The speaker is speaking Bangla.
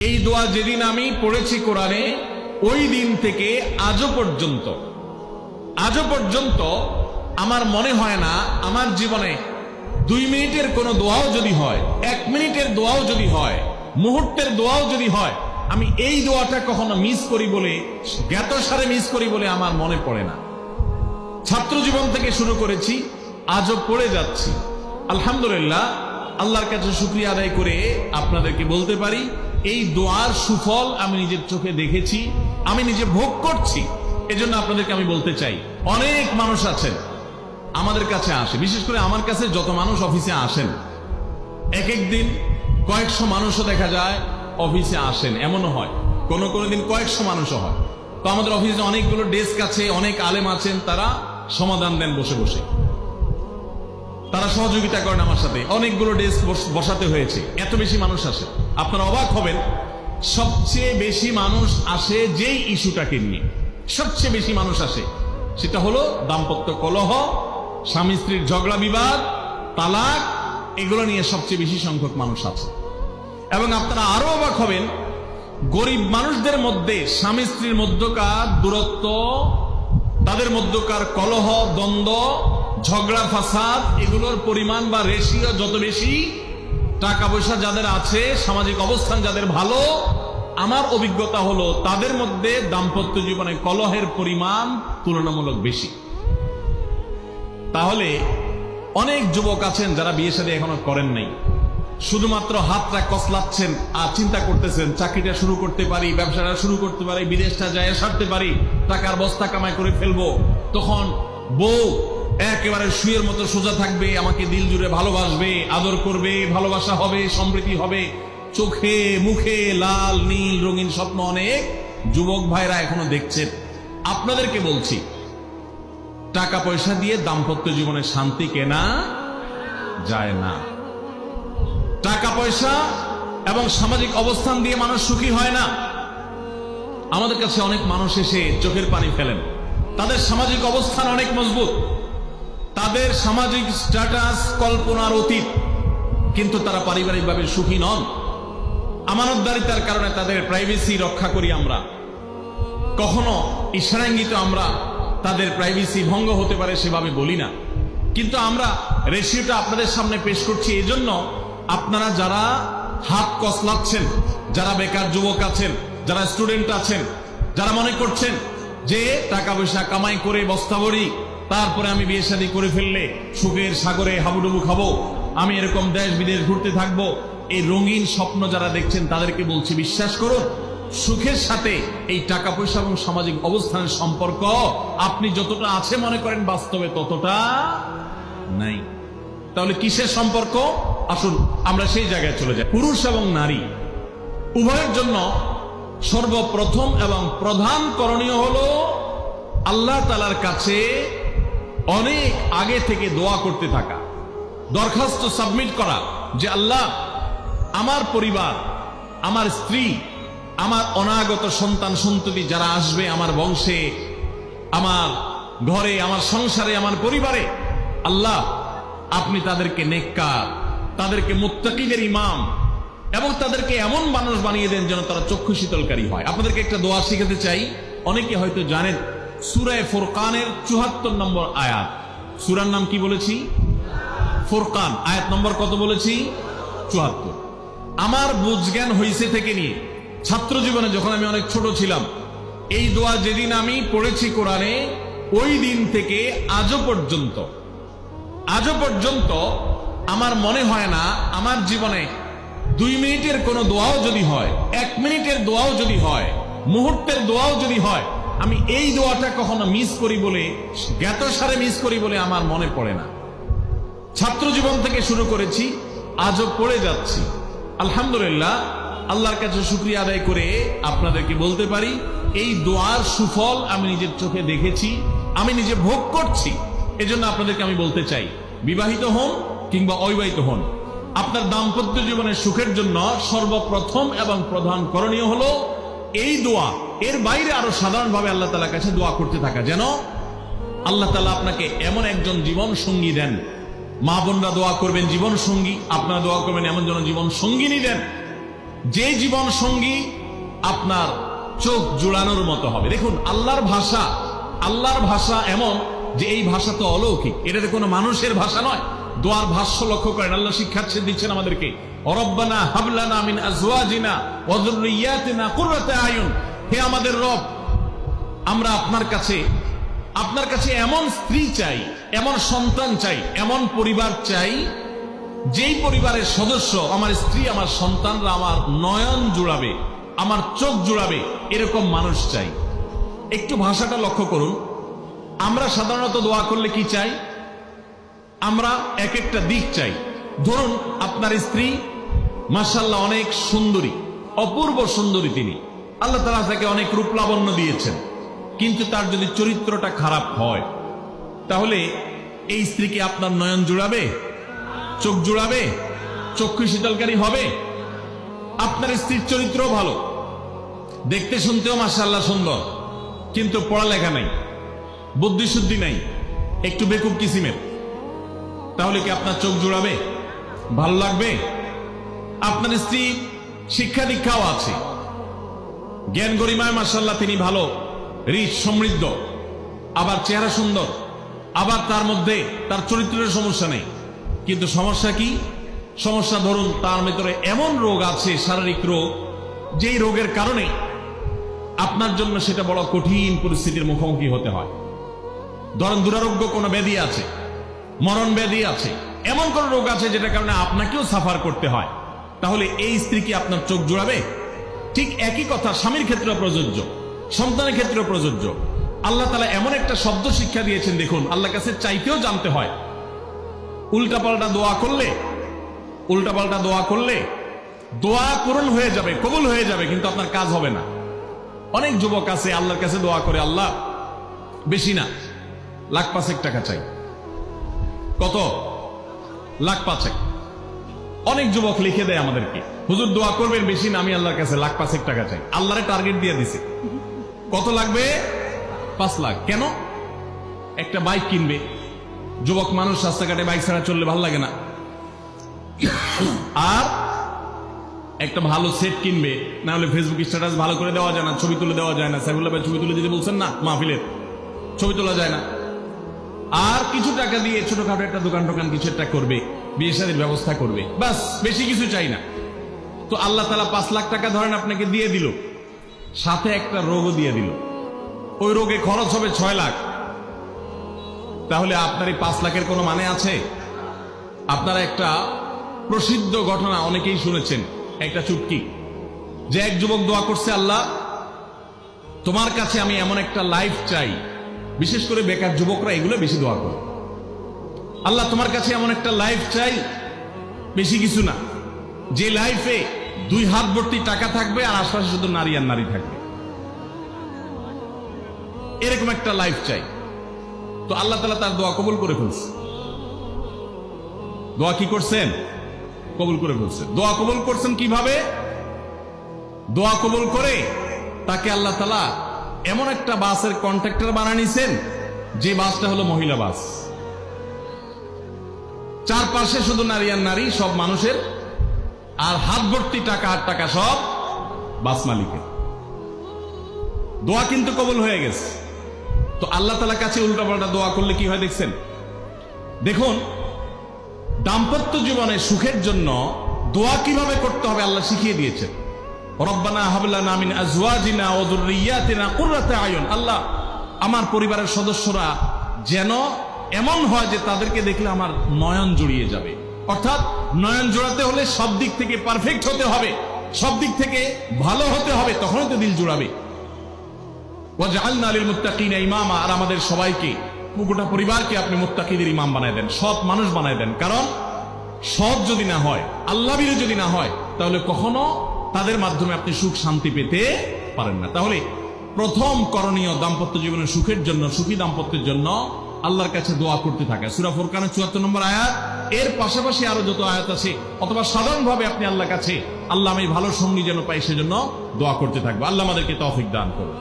এই দোয়া যেদিন আমি পড়েছি কোরআনে ওই দিন থেকে আজও পর্যন্ত আমার মনে হয় না আমার জীবনে 2 মিনিটের কোনো দোয়াও যদি হয়, 1 মিনিটের দোয়াও যদি হয়, মুহূর্তের দোয়াও যদি হয়, আমি এই দোয়াটা কখনো মিস করি বলে, জ্ঞাতসারে মিস করি বলে আমার মনে পড়ে না। ছাত্র জীবন থেকে শুরু করেছি, আজও পড়ে যাচ্ছি। আলহামদুলিল্লাহ, আল্লাহর কাছে শুকরিয়া আদায় করে আপনাদেরকে বলতে পারি এই দোয়ার সুফল আমি নিজের চোখে দেখেছি, আমি নিজে ভোগ করছি। এজন্য আপনাদেরকে আমি বলতে চাই, অনেক মানুষ আছেন আমাদের কাছে আসে, বিশেষ করে আমার কাছে যত মানুষ অফিসে আসেন, এক এক দিন কয়েকশো মানুষও দেখা যায় অফিসে আসেন, এমনও হয় কোন দিন কয়েকশো মানুষও হয়। তো আমাদের অফিসে অনেকগুলো ডেস্ক আছে, অনেক আলেম আছেন, তারা সমাধান দেন বসে বসে, তারা সহযোগিতা করেন আমার সাথে। অনেকগুলো ডেস্ক বসাতে হয়েছে, এত বেশি মানুষ আসে। আপনারা অবাক হবেন, সবচেয়ে বেশি মানুষ আসে যেই ইস্যুটাকে নিয়ে, সবচেয়ে বেশি মানুষ আসে সেটা হলো দাম্পত্য কলহ, স্বামী স্ত্রীর ঝগড়া বিবাদ, তালাক, এগুলো নিয়ে সবচেয়ে বেশি সংখ্যক মানুষ আছে। এবং আপনারা আরো অবাক হবেন, গরিব মানুষদের মধ্যে স্বামী স্ত্রীর মধ্যকার দূরত্ব, তাদের মধ্যকার কলহ, দ্বন্দ্ব, ঝগড়া, ফাসাদ, এগুলোর পরিমাণ বা রেশিও যত বেশি, টাকা পয়সা যাদের আছে, সামাজিক অবস্থান যাদের ভালো, আমার অভিজ্ঞতা হলো তাদের মধ্যে দাম্পত্য জীবনে কলহের পরিমাণ তুলনামূলক বেশি। তাহলে অনেক যুবক আছেন যারা বিয়ে শাদী এখনো করেন নাই, শুধুমাত্র হাতটা কসলাচ্ছেন আর চিন্তা করতেছেন চাকরিটা শুরু করতে পারি, ব্যবসাটা শুরু করতে পারি, বিদেশটা যায় সারতে পারি, টাকার বস্তা কামাই করে ফেলবো, তখন বউ একেবারে শুয়ের মতো সোজা থাকবে, আমাকে দিল জুড়ে ভালোবাসবে, আদর করবে, ভালোবাসা হবে, সমৃদ্ধি হবে, চোখে মুখে লাল নীল রঙিন স্বপ্ন অনেক যুবক ভাইরা এখনো দেখছেন। আপনাদেরকে বলছি, টাকা পয়সা দিয়ে দাম্পত্য জীবনে শান্তি কেনা যায় না। টাকা পয়সা এবং সামাজিক অবস্থান দিয়ে মানুষ সুখী হয় না। আমাদের কাছে অনেক মানুষ এসে চোখের পানি ফেলেন, তাদের সামাজিক অবস্থান অনেক মজবুত, তাদের সামাজিক স্ট্যাটাস কল্পনার অতীত, কিন্তু তারা পারিবারিকভাবে সুখী নন। আমানতদারিতার কারণে তাদের প্রাইভেসি রক্ষা করি আমরা, কখনো ইশারাঙ্গিত আমরা তাদের প্রাইভেসি ভঙ্গ হতে পারে সেভাবে বলি না, কিন্তু আমরা রেশিওটা আপনাদের সামনে পেশ করছি এজন্য আপনারা যারা হাত কসলাচ্ছেন, যারা বেকার যুবক আছেন, যারা স্টুডেন্ট আছেন, যারা মনে করছেন যে টাকা পয়সা কামাই করে বস্তা ভরি, তারপরে আমি বিয়ে শাদী করে ফেললে সুখের সাগরে হাবুডুবু খাবো, আমি এরকম দেশ বিদেশ ঘুরতে থাকবো, এই রঙিন স্বপ্ন যারা দেখছেন তাদেরকে বলছি, বিশ্বাস করুন, সুখের সাথে এই টাকা পয়সা এবং সামাজিক অবস্থানের সম্পর্ক আপনি যতটা আছে মনে করেন বাস্তবে ততটা নাই। তাহলে কিসের সম্পর্ক? আসুন আমরা সেই জায়গায় চলে যাই। পুরুষ এবং নারী উভয়ের জন্য সর্বপ্রথম এবং প্রধান করণীয় হলো আল্লাহ তাআলার কাছে অনেক আগে থেকে দোয়া করতে থাকা, দরখাস্ত সাবমিট করা যে আল্লাহ, আমার পরিবার, আমার স্ত্রী, আমার অনাগত সন্তান সন্ততি যারা আসবে আমার বংশে, আমার ঘরে, আমার সংসারে, আমার পরিবারে, আল্লাহ আপনি তাদেরকে নেককার, তাদেরকে মুত্তাকিদের ইমাম এবং তাদেরকে এমন মানুষ বানিয়ে দেন যেন তারা চক্ষু শীতলকারী হয়। আপনাদেরকে একটা দোয়া শিখাতে চাই, অনেকে হয়তো জানেন, সূরা ফুরকানের 74 নম্বর আয়াত। সূরার নাম কি বলেছি? ফুরকান। আয়াত নম্বর কত বলেছি? 74। আমার বুঝজ্ঞান হইছে থেকে নিয়ে ছাত্র জীবনে যখন আমি অনেক ছোট ছিলাম, এই দোয়া যেদিন আমি পড়েছি কোরআনে ওই দিন থেকে আজও পর্যন্ত আমার মনে হয় না আমার জীবনে 2 মিনিটের কোনো দোয়াও যদি হয়, 1 মিনিটের দোয়াও যদি হয়, মুহূর্তের দোয়াও যদি হয়, আমি এই দোয়াটা কখনো মিস করি বলে, জ্ঞাতসারে মিস করি বলে আমার মনে পড়ে না। ছাত্র জীবন থেকে শুরু করেছি, আজও পড়ে যাচ্ছি। আলহামদুলিল্লাহ, আল্লাহর কাছে শুকরিয়া আদায় করে আপনাদেরকে বলতে পারি এই দোয়ার সুফল আমি নিজের চোখে দেখেছি, আমি নিজে ভোগ করছি। এজন্য আপনাদেরকে আমি বলতে চাই, বিবাহিত হন কিংবা অবিবাহিত হন, আপনার দাম্পত্য জীবনের সুখের জন্য সর্বপ্রথম এবং প্রধান করণীয় হলো এই দোয়া। এর বাইরে আরো সাধারণভাবে আল্লাহ তাআলার কাছে দোয়া করতে থাকা, যেন আল্লাহ তাআলা আপনাকে এমন একজন জীবন সঙ্গী দেন। মা বোনরা দোয়া করবেন জীবন সঙ্গী, আপনারা দোয়া করবেন এমন যেন জীবন সঙ্গিনী দেন যে জীবন সঙ্গী আপনার চোখ জোড়ানোর মতো হবে। দেখুন আল্লাহর ভাষা এমন যে এই ভাষা তো অলৌকিক, এটা তো কোনো মানুষের ভাষা নয়। দোয়ার ভাষ্য লক্ষ্য করেন, আল্লাহ শিক্ষার্থী দিচ্ছেন আমাদেরকে, রব্বানা হাবলানা মিন আজওয়াজিনা ওয়া যুররিয়াতিনা কুররাতা আয়ুন, হে আমাদের রব, আমরা আপনার কাছে এমন স্ত্রী চাই, এমন সন্তান চাই, এমন পরিবার চাই, যেই পরিবারের সদস্য আমার স্ত্রী, আমার সন্তানরা আমার নয়ন জুড়াবে, আমার চোখ জুড়াবে, এরকম মানুষ চাই। একটু ভাষাটা লক্ষ্য করুন। আমরা সাধারণত দোয়া করলে কি চাই? আমরা এক একটা দিক চাই। ধরুন আপনার স্ত্রী মাশাআল্লাহ অনেক সুন্দরী, অপূর্ব সুন্দরী, তিনি আল্লাহ তাআলা তাকে অনেক রূপ লাবণ্য দিয়েছেন, কিন্তু তার যদি চরিত্রটা খারাপ হয়, তাহলে এই স্ত্রীকে আপনার নয়ন জুড়াবে, চোখ জুড়াবে, চক্ষু শীতলকারী হবে? আপনার স্ত্রীর চরিত্র ভালো, দেখতে শুনতেও মাশাআল্লাহ সুন্দর, কিন্তু পড়ালেখা নাই, বুদ্ধি শুদ্ধি নাই, একটু বেকুব কিসিমের, তাহলে কি আপনার চোখ জুড়াবে? ভালো লাগবে? আপনার স্ত্রী শিক্ষা দীক্ষাও আছে, জ্ঞান গরিমায় মাশাআল্লাহ তিনি ভালো, রিচ, সমৃদ্ধ, আবার চেহারা সুন্দর, আবার তার মধ্যে তার চরিত্রের সমস্যা নেই, কিন্তু সমস্যা কি? সমস্যা ধরুন তার ভিতরে এমন রোগ আছে, শারীরিক রোগ, যেই রোগের কারণে আপনার জন্য সেটা বড় কঠিন পরিস্থিতির মুখোমুখি হতে হয়। ধরেন দুরারোগ্য কোনো ব্যাধি আছে, মরণ ব্যাধি আছে, এমন কোন রোগ আছে যেটার কারণে আপনাকেও সাফার করতে হয়, তাহলে এই স্ত্রী কি আপনার চোখ জোড়াবে? ঠিক একই কথা স্বামীর ক্ষেত্রে প্রযোজ্য, সন্তানের ক্ষেত্রে প্রযোজ্য। আল্লাহ তাআলা এমন একটা শব্দ শিক্ষা দিয়েছেন, দেখুন, আল্লাহর কাছে চাইতেও জানতে হয়। উল্টাপাল্টা দোয়া করলে দোয়া পূরণ হয়ে যাবে, কবুল হয়ে যাবে, কিন্তু আপনার কাজ হবে না। অনেক যুবক আছে আল্লাহর কাছে দোয়া করে, আল্লাহ বেশি না, $1,05,000 টাকা চাই। কত? $1,05,000। অনেক যুবক লিখে দেয় আমাদেরকে, হুজুর দোয়া করবেন, বেশি না, আমি আল্লাহর কাছে $1,05,000 টাকা চাই। আল্লাহরে টার্গেট দিয়ে দিছে, কত লাগবে? 5 লাখ। কেন? একটা বাইক কিনবে। যুবক মানুষ, রাস্তাঘাটে বাইক ছাড়া চললে ভালো লাগে না, আর একটা ভালো সেট কিনবে, না হলে ফেসবুক স্ট্যাটাস ভালো করে দেওয়া যায় না, ছবি তুলে দেওয়া যায় না। সাইফুল্লাহ ভাই ছবি তুলে দিতে বলছেন না, মাহফিলের ছবি তোলা যায় না। আর কিছু টাকা দিয়ে ছোটখাটো একটা দোকান টোকান কিছু একটা করবে, বিয়ে শাদীর ব্যবস্থা করবে, বাস, বেশি কিছু চাই না। তো আল্লাহ তাআলা 5 লাখ টাকা ধরেন আপনাকে দিয়ে দিল, সাথে একটা রোগও দিয়ে দিল, ওই রোগে খরচ হবে 6 লাখ। তাহলে আপনার এই 5 লাখের কোনো মানে আছে? আপনারা একটা প্রসিদ্ধ ঘটনা অনেকেই শুনেছেন, একটা চুটকি, যে এক যুবক দোয়া করছে, আল্লাহ তোমার কাছে আমি এমন একটা লাইফ চাই, বিশেষ করে বেকার যুবকরা এগুলো বেশি দোয়া করে, আল্লাহ তোমার কাছে এমন একটা লাইফ চাই, বেশি কিছু না, যে লাইফে 2 হাত ভর্তি টাকা থাকবে আর আশপাশে শুধু নারী আর নারী থাকবে, এরকম একটা লাইফ চাই। তো আল্লাহ তাআলা তার দোয়া কবুল করে ফেলছে। দোয়া কি করছেন? কবুল করে ফেলছেন। দোয়া কবুল করছেন কিভাবে? দোয়া কবুল করে তাকে আল্লাহ তাআলা এমন একটা বাসের কন্ট্রাক্টর বানিয়ে নিছেন, যে বাসটা হলো মহিলা বাস, চারপাশে শুধু নারী আর নারী, সব মানুষের, আর হাত ভর্তি টাকা আর টাকা সব বাস মালিকের। দোয়া কিন্তু কবুল হয়ে গেছে। তো আল্লাহ তাআলার কাছে উল্টাপাল্টা দোয়া করলে কি হয় দেখছেন? দেখুন, দাম্পত্য জীবনে সুখের জন্য দোয়া কিভাবে করতে হবে আল্লাহ শিখিয়ে দিয়েছেন। রব্বানা হাবলানা মিন আজওয়াজিনা ওয়া যুররিয়াতিনা কুররাতা আয়ুন, আল্লাহ আমার পরিবারের সদস্যরা যেন এমন হয় যে তাদেরকে দেখলে আমার নয়ন জুড়িয়ে যাবে। অর্থাৎ নয়ন জোড়াতে হলে সব দিক থেকে পারফেক্ট হতে হবে, সব দিক থেকে ভালো হতে হবে, তখনই তো দিল জুড়াবে। ওয়াজআলনা লিল মুত্তাকিনা ইমামা, আর আমাদের সবাইকে, গোটা পরিবারকে আপনি মুত্তাকিদের ইমাম বানায় দেন, সৎ মানুষ বানায় দেন। কারণ সৎ যদি না হয়, আল্লাহভীরু যদি না হয়, তাহলে কখনো তাদের মাধ্যমে আপনি সুখ শান্তি পেতে পারেন না। তাহলে প্রথম করণীয় দাম্পত্য জীবনের সুখের জন্য, সুখী দাম্পত্যের জন্য আল্লাহর কাছে দোয়া করতে থাকে। সূরা ফুরকানের 74 নম্বর আয়াত, এর পাশাপাশি আরো যত আয়াত আছে, অথবা সাধারণভাবে আপনি আল্লাহর কাছে, আল্লাহ আমি ভালো সঙ্গী যেন পাই সেজন্য দোয়া করতে থাকবো। আল্লাহ আমাদেরকে তৌফিক দান করুন।